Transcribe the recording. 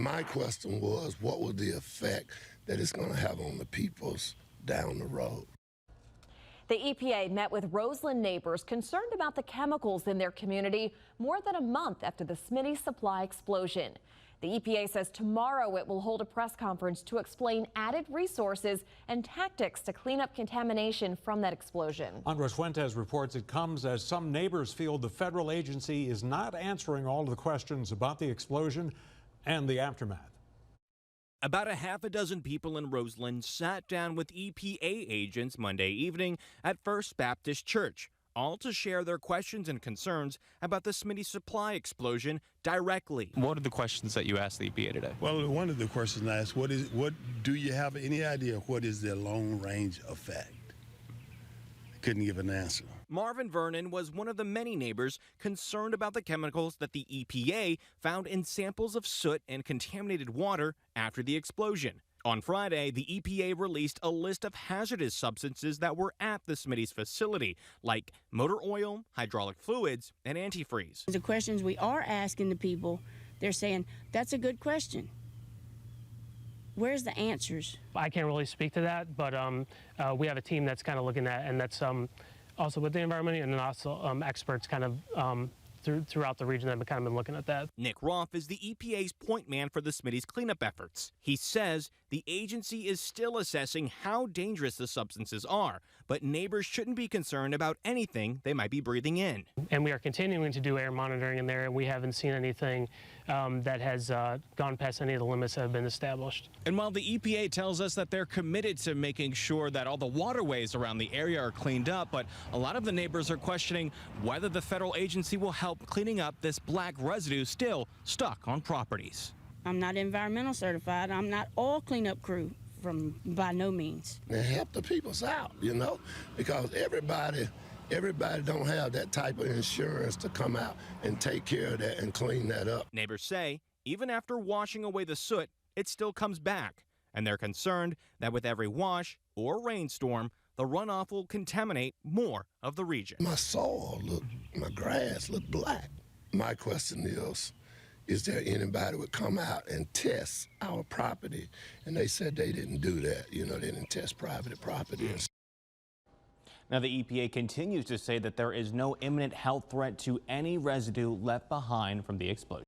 My question was, what was the effect that it's going to have on the peoples down the road? The EPA met with Roseland neighbors concerned about the chemicals in their community more than a month after the Smitty supply explosion. The EPA says tomorrow it will hold a press conference to explain added resources and tactics to clean up contamination from that explosion. Andres Fuentes reports it comes as some neighbors feel the federal agency is not answering all of the questions about the explosion and the aftermath. About a half a dozen people in Roseland sat down with EPA agents Monday evening at First Baptist Church, all to share their questions and concerns about the Smitty supply explosion directly. What are the questions that you asked the EPA today? Well, one of the questions I asked, what do you have any idea what is the long-range effect? I couldn't give an answer. Marvin Vernon was one of the many neighbors concerned about the chemicals that the EPA found in samples of soot and contaminated water after the explosion. On Friday, the EPA released a list of hazardous substances that were at the Smitty's facility, like motor oil, hydraulic fluids, and antifreeze. The questions we are asking the people, they're saying, that's a good question. Where's the answers? I can't really speak to that, but we have a team that's kind of looking at, and that's also with the environment, and then also experts kind of throughout the region that have kind of been looking at that. Nick Roth is the EPA's point man for the Smitty's cleanup efforts. He says the agency is still assessing how dangerous the substances are, but neighbors shouldn't be concerned about anything they might be breathing in. And we are continuing to do air monitoring in there, and we haven't seen anything that has gone past any of the limits that have been established. And while the EPA tells us that they're committed to making sure that all the waterways around the area are cleaned up, but a lot of the neighbors are questioning whether the federal agency will help cleaning up this black residue still stuck on properties. I'm not environmental certified. I'm not all cleanup crew, by no means. And help the peoples out, you know, because everybody don't have that type of insurance to come out and take care of that and clean that up. Neighbors say even after washing away the soot, it still comes back, and they're concerned that with every wash or rainstorm, the runoff will contaminate more of the region. My soil my grass look black. My question is there anybody would come out and test our property? And they said they didn't do that. You know, they didn't test private property. Now, the EPA continues to say that there is no imminent health threat to any residue left behind from the explosion.